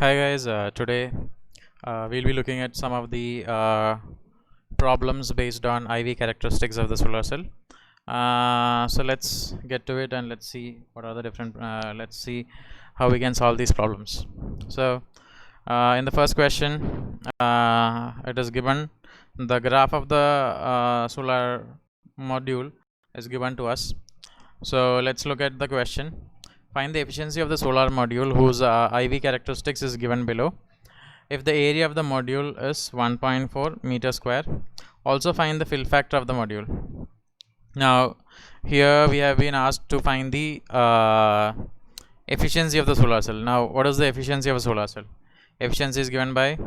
Hi guys, today we'll be looking at some of the problems based on IV characteristics of the solar cell. So let's get to it and let's see what are the different, let's see how we can solve these problems. So in the first question, it is given the graph of the solar module is given to us. So let's look at the question. Find the efficiency of the solar module whose IV characteristics is given below. If the area of the module is 1.4 meter square, also find the fill factor of the module. Now here we have been asked to find the efficiency of the solar cell. Now what is the efficiency of a solar cell? Efficiency is given by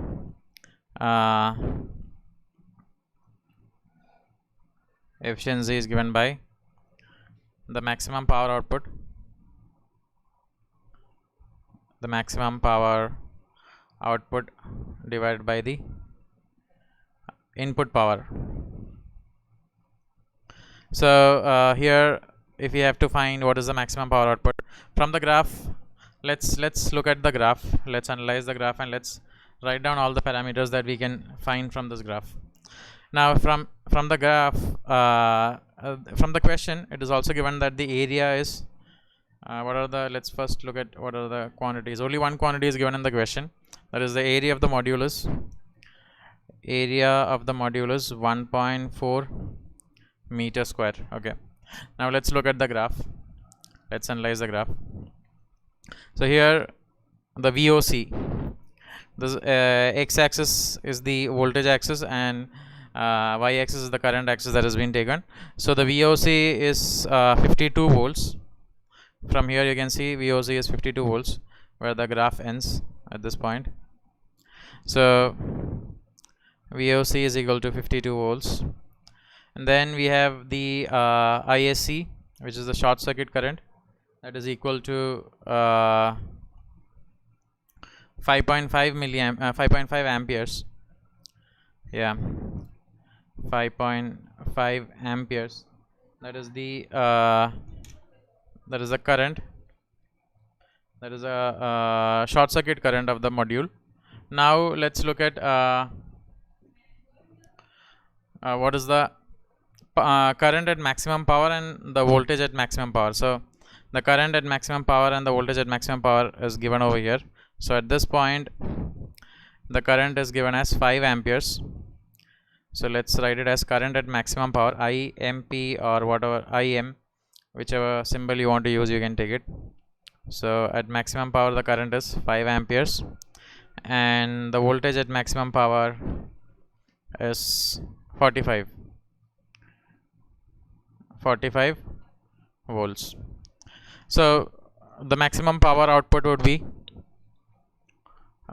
the maximum power output, divided by the input power. So here if we have to find what is the maximum power output from the graph, let's look at the graph, let's analyze the graph, and let's write down all the parameters that we can find from this graph. Now from the graph, from the question, it is also given that the area is let's first look at what are the quantities. Only one quantity is given in the question, that is the area of the module is 1.4 meter square. Okay, now let's look at the graph, let's analyze the graph. So here the VOC, this x-axis is the voltage axis and y-axis is the current axis that has been taken. So the VOC is 52 volts. From here you can see VOC is 52 volts, where the graph ends at this point. So VOC is equal to 52 volts, and then we have the ISC, which is the short circuit current, that is equal to 5.5 amperes. Yeah, 5.5 amperes. That is the current, that is a short circuit current of the module. Now let's look at what is the current at maximum power and the voltage at maximum power. So the current at maximum power and the voltage at maximum power is given over here. So at this point the current is given as 5 amperes. So let's write it as current at maximum power, IMP or whatever, IM, whichever symbol you want to use, you can take it. So at maximum power the current is 5 amperes and the voltage at maximum power is 45 volts. So the maximum power output would be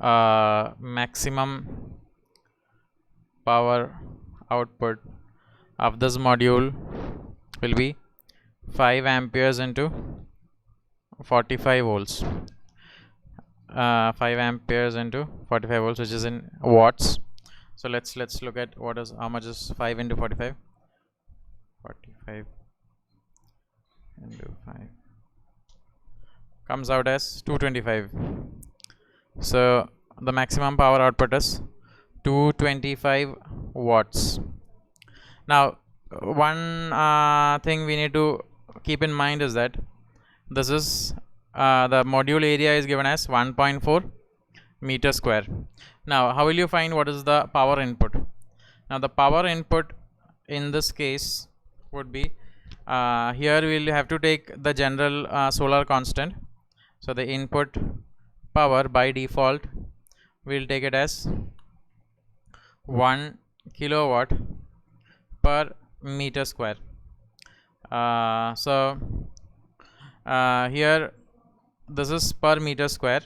maximum power output of this module will be 5 amperes into 45 volts. 5 amperes into 45 volts, which is in watts. So let's look at how much is 5 into 45. 45 into 5 comes out as 225. So the maximum power output is 225 watts. Now one thing we need to keep in mind is that this is the module area is given as 1.4 meter square. Now how will you find what is the power input? Now the power input in this case would be here we will have to take the general solar constant. So the input power by default we'll take it as 1 kilowatt per meter square. So here this is per meter square,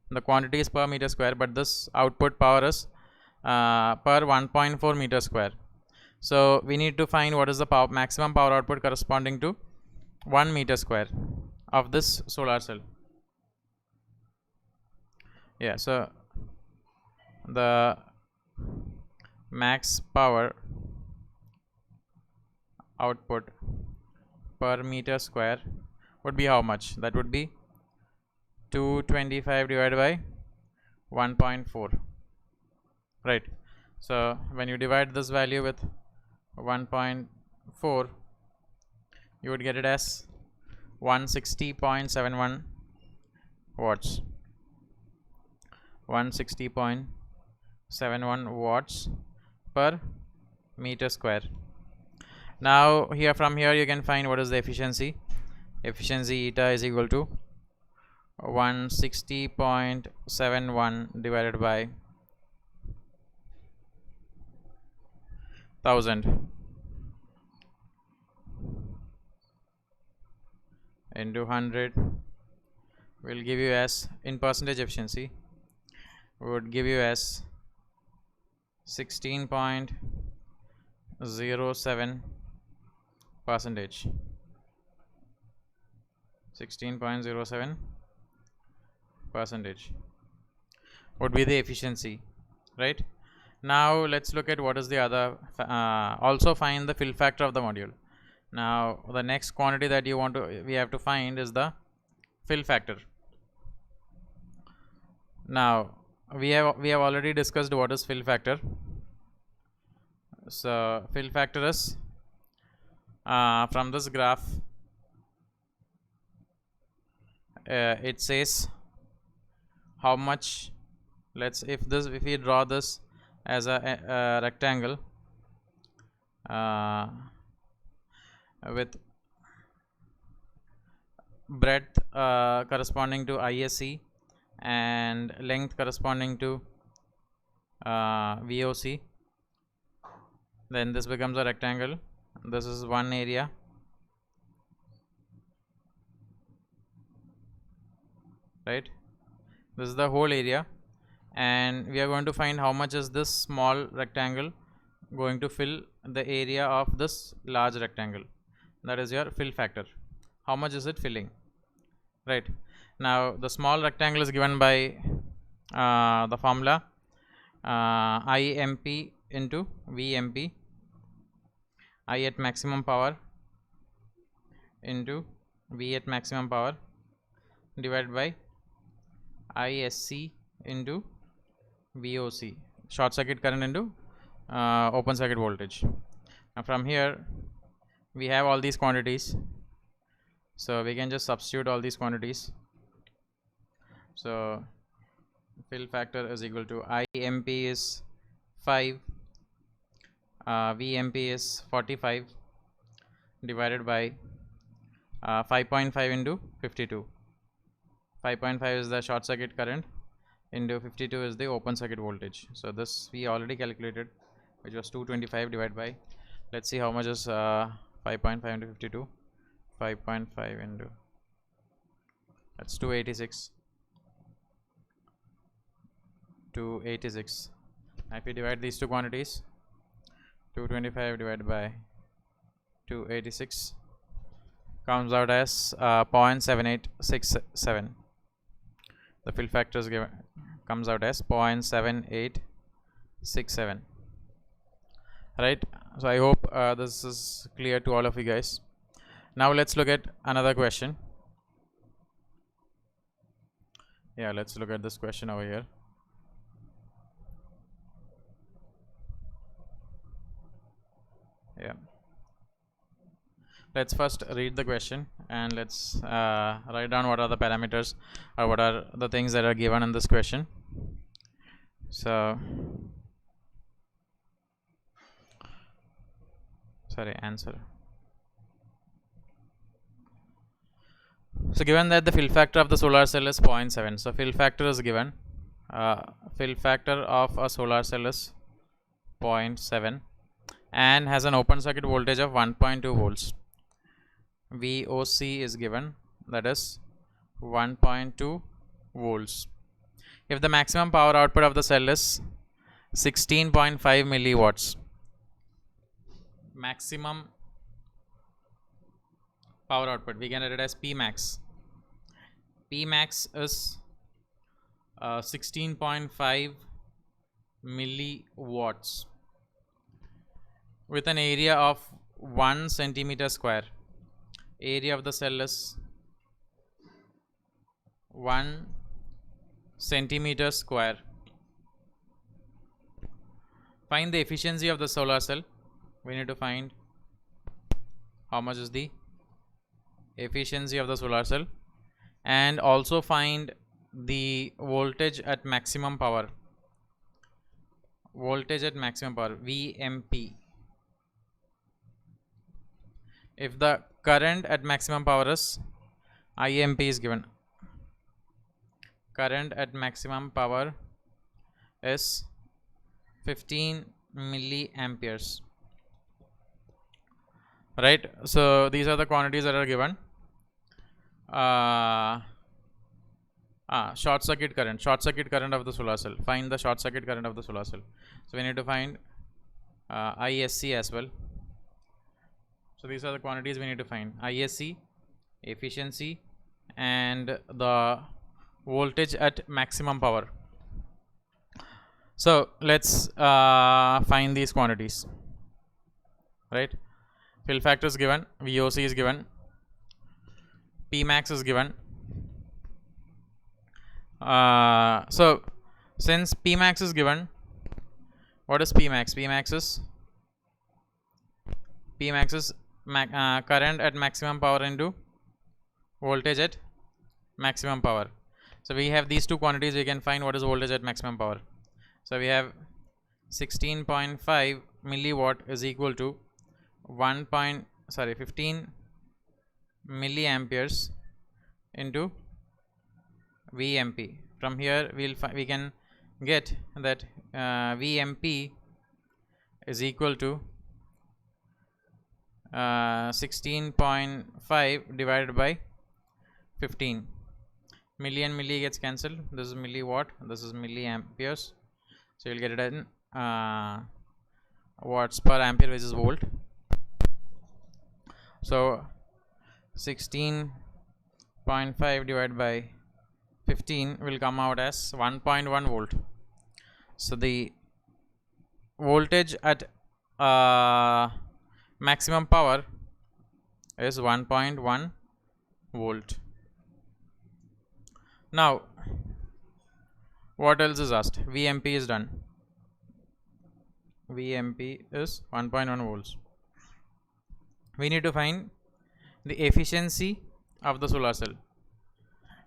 the quantity is per meter square, but this output power is per 1.4 meter square. So we need to find what is the maximum power output corresponding to 1 meter square of this solar cell. Yeah, so the max power output per meter square would be how much? That would be 225 divided by 1.4, right? So when you divide this value with 1.4, you would get it as 160.71 watts. 160.71 watts per meter square. Now here, from here you can find what is the efficiency. Efficiency eta is equal to 160.71 divided by 1000 into 100 will give you as, in percentage efficiency, would give you as 16.07 percentage. 16.07 percentage would be the efficiency, right? Now let's look at what is the other, also find the fill factor of the module. Now the next quantity that we have to find is the fill factor. Now we have already discussed what is fill factor. So fill factor is, from this graph, it says how much, if we draw this as a rectangle with breadth corresponding to ISC and length corresponding to VOC, then this becomes a rectangle. This is one area, right? This is the whole area, and we are going to find how much is this small rectangle going to fill the area of this large rectangle. That is your fill factor. How much is it filling, right? Now the small rectangle is given by the formula IMP into VMP, I at maximum power into V at maximum power, divided by ISC into VOC, short circuit current into open circuit voltage. Now from here we have all these quantities, so we can just substitute all these quantities. So fill factor is equal to IMP is 5, VMP is 45, divided by 5.5 into 52. 5.5 is the short circuit current, into 52 is the open circuit voltage. So this we already calculated, which was 225, divided by, let's see how much is 5.5 into 52. 5.5 into, that's 286. 286. Now if you divide these two quantities, 225 divided by 286 comes out as 0.7867. The fill factor is given, comes out as 0.7867, right? So I hope this is clear to all of you guys. Now let's look at another question. Yeah, let's look at this question over here. Yeah, let's first read the question, and let's write down what are the parameters or what are the things that are given in this question. So answer. So given that the fill factor of the solar cell is 0.7, so fill factor is given, fill factor of a solar cell is 0.7 and has an open circuit voltage of 1.2 volts. VOC is given, that is 1.2 volts. If the maximum power output of the cell is 16.5 milliwatts, maximum power output, we can write it as P max. P max is 16.5 milliwatts with an area of 1 centimeter square. Area of the cell is 1 centimeter square. Find the efficiency of the solar cell. We need to find how much is the efficiency of the solar cell, and also find the voltage at maximum power. Voltage at maximum power, VMP. If the current at maximum power is IMP is given. Current at maximum power is 15 milliamperes. Right, so these are the quantities that are given. Short circuit current of the solar cell. Find the short circuit current of the solar cell. So we need to find ISC as well. So these are the quantities we need to find: ISC, efficiency, and the voltage at maximum power. So let's find these quantities. Right, fill factor is given, VOC is given, Pmax is given. So since Pmax is given, what is Pmax? Pmax is current at maximum power into voltage at maximum power. So we have these two quantities. We can find what is voltage at maximum power. So we have 16.5 milliwatt is equal to 15 milliamperes into VMP. From here we can get that VMP is equal to 16.5 divided by 15. Milli and milli gets cancelled. This is milliwatt, this is milliamperes. So you'll get it in watts per ampere, which is volt. So 16.5 divided by 15 will come out as 1.1 volt. So the voltage at maximum power is 1.1 volt. Now what else is asked? VMP is done. VMP is 1.1 volts. We need to find the efficiency of the solar cell.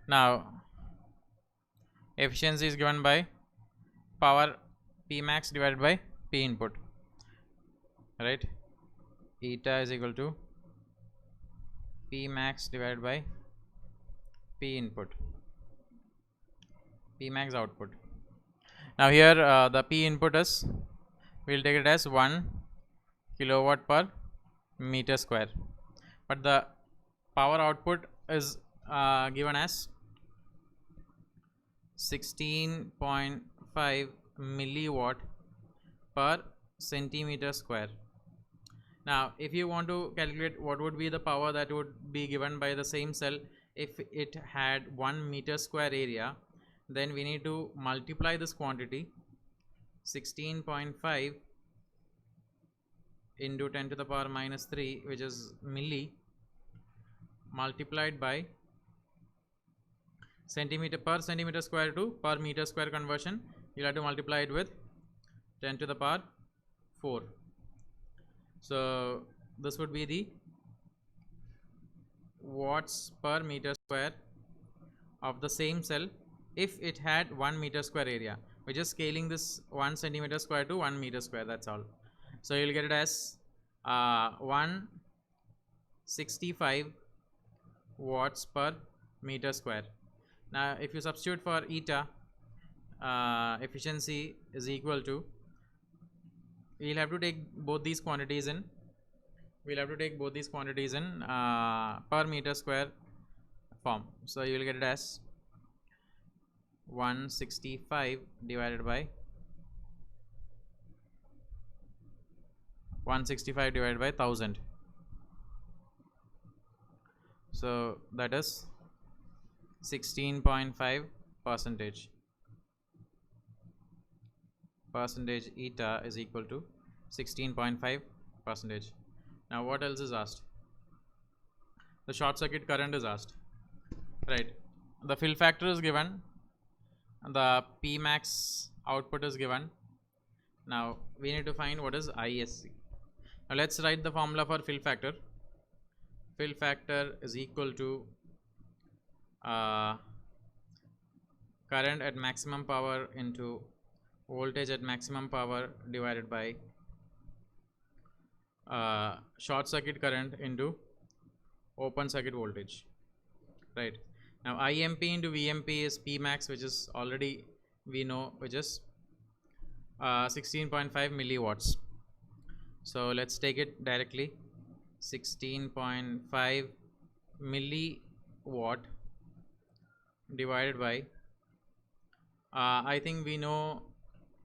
Now efficiency is given by power Pmax divided by P input. Right, eta is equal to Pmax divided by P input, Pmax output. Now here the P input is, we'll take it as 1 kilowatt per meter square, but the power output is given as 16.5 milliwatt per centimeter square. Now if you want to calculate what would be the power that would be given by the same cell if it had 1 meter square area, then we need to multiply this quantity 16.5 into 10 to the power minus 3, which is milli, multiplied by centimeter per centimeter square to per meter square conversion. You'll have to multiply it with 10 to the power 4. So this would be the watts per meter square of the same cell if it had 1 meter square area. We're just scaling this 1 centimeter square to 1 meter square, that's all. So you'll get it as 165 watts per meter square. Now if you substitute for eta, efficiency is equal to, we'll have to take both these quantities in, per meter square form. So you will get it as 165 divided by 1000. So that is 16.5 percentage. Percentage eta is equal to 16.5 percentage. Now what else is asked? The short circuit current is asked. Right, the fill factor is given the P max output is given. Now we need to find what is ISC. Now let's write the formula for fill factor. Fill factor is equal to current at maximum power into voltage at maximum power divided by short circuit current into open circuit voltage, right? Now IMP into VMP is P max, which is already we know, which is 16.5 milliwatts. So let's take it directly. 16.5 milliwatt divided by I think we know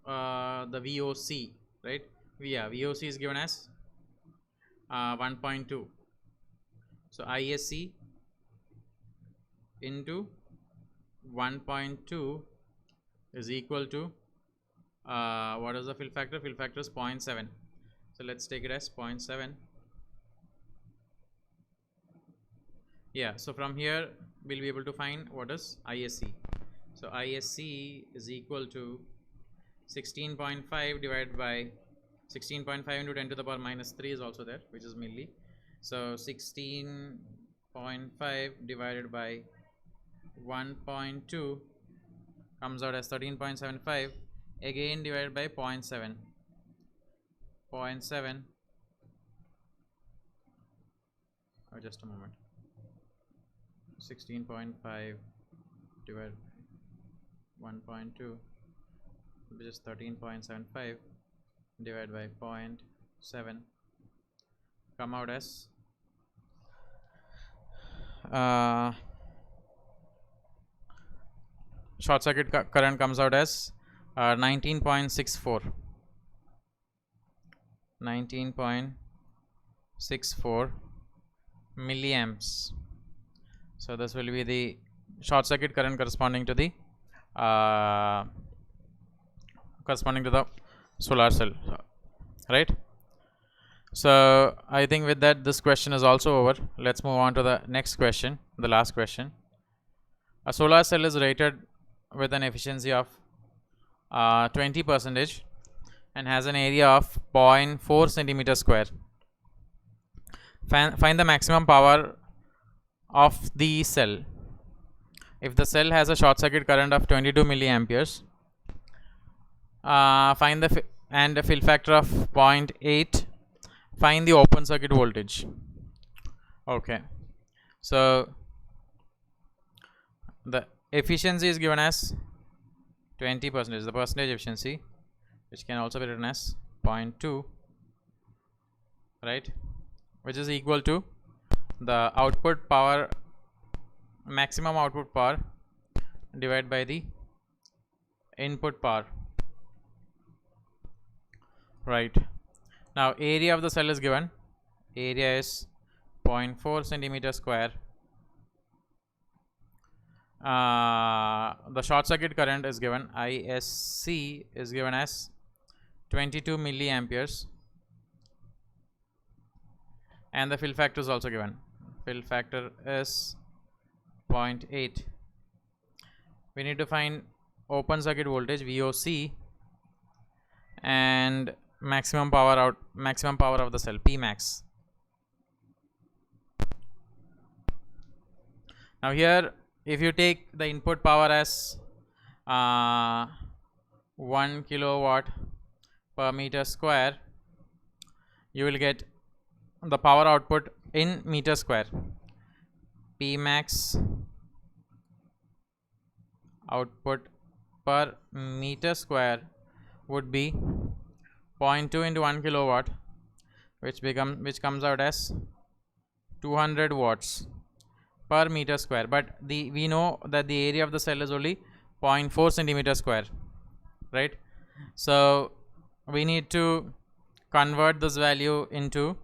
the VOC, right? VOC is given as 1.2. So ISC into 1.2 is equal to what is the fill factor? Fill factor is 0.7. So let's take it as 0.7. Yeah, so from here we'll be able to find what is ISC. So ISC is equal to 16.5 divided by 16.5 into 10 to the power minus 3 is also there, which is milli. So 16.5 divided by 1.2 comes out as 13.75, again divided by 0.7. 0.7, oh, just a moment. 16.5 divided by 1.2, which is 13.75, divided by 0.7, come out as short circuit current comes out as 19.64 milliamps. So this will be the short circuit current corresponding to the solar cell, right? So I think with that this question is also over. Let's move on to the next question, the last question. A solar cell is rated with an efficiency of 20% and has an area of 0.4 centimeter square. Find the maximum power of the cell. If the cell has a short circuit current of 22 milliamperes, find the and a fill factor of 0.8, find the open circuit voltage. Okay, so the efficiency is given as 20%, the percentage efficiency, which can also be written as 0.2, right, which is equal to the output power, maximum output power divided by the input power, right? Now area of the cell is given, area is 0.4 centimeter square. The short circuit current is given, ISC is given as 22 milliamperes, and the fill factor is also given. Fill factor is 0.8. We need to find open circuit voltage VOC and maximum power of the cell P max. Now here, if you take the input power as 1 kilowatt per meter square, you will get the power output in meter square. P max output per meter square would be 0.2 into 1 kilowatt, which comes out as 200 watts per meter square. But we know that the area of the cell is only 0.4 centimeter square, right? So we need to convert this value into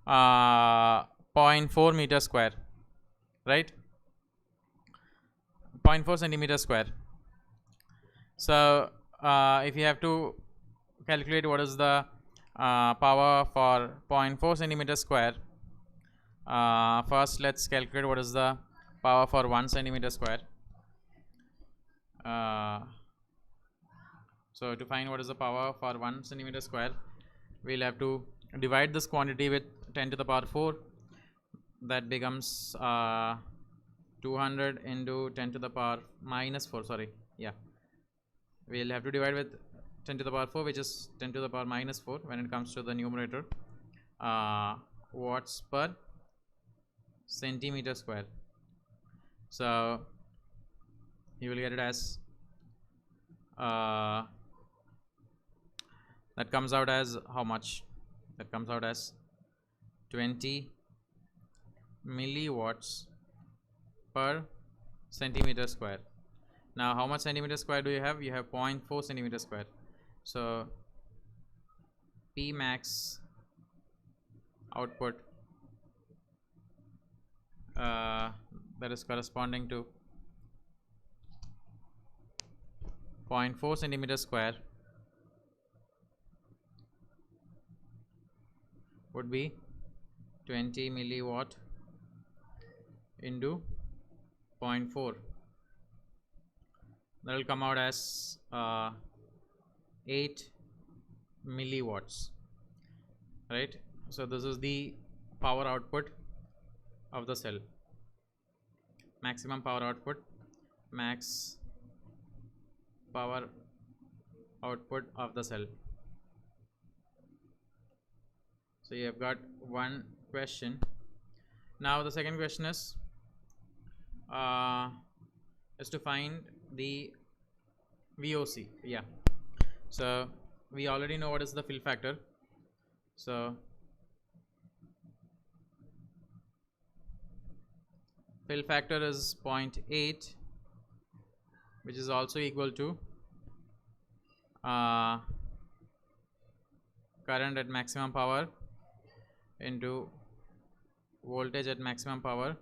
0.4 meter square, right? 0.4 centimeter square. So if you have to calculate what is the power for 0.4 centimeter square, first let's calculate what is the power for 1 centimeter square. So to find what is the power for 1 centimeter square, we'll have to divide this quantity with 10 to the power 4. That becomes 200 into 10 to the power minus 4. Sorry, yeah, we'll have to divide with 10 to the power 4, which is 10 to the power minus 4 when it comes to the numerator. Watts per centimeter square. So you will get it as that comes out as how much? That comes out as 20 milliwatts per centimeter square. Now how much centimeter square do you have? You have 0.4 centimeter square. So P max output that is corresponding to 0.4 centimeter square would be 20 milliwatt into 0.4. That will come out as 8 milliwatts, right? So this is the power output of the cell, maximum power output, max power output of the cell. So you have got one question. Now the second question is to find the VOC. Yeah, so we already know what is the fill factor. So fill factor is 0.8, which is also equal to current at maximum power into voltage at maximum power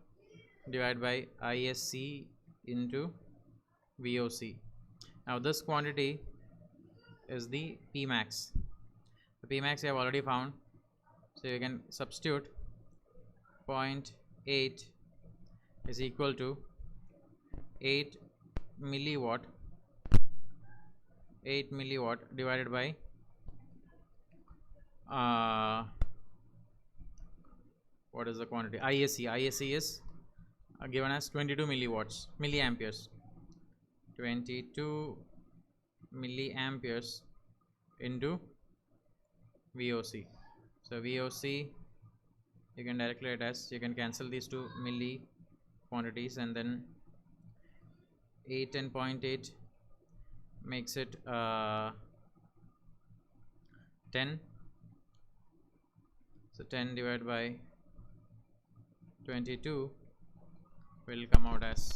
divided by ISC into VOC. Now this quantity is the P max. The P max we have already found, so you can substitute 0.8 is equal to 8 milliwatt divided by what is the quantity? ISC is given as 22 milliamperes. 22 milliamperes into VOC. So VOC, you can directly write as, you can cancel these two milli quantities, and then 8 and 0.8 makes it 10. So 10 divided by 22 will come out as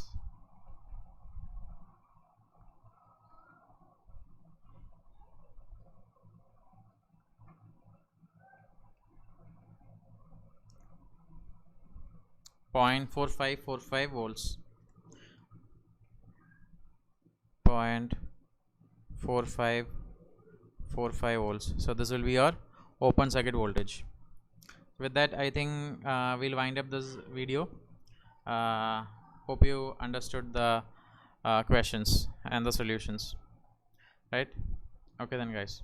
0.4545 volts. 0.4545 volts. So this will be your open circuit voltage. With that, I think we'll wind up this video. Hope you understood the questions and the solutions, right? Okay then guys.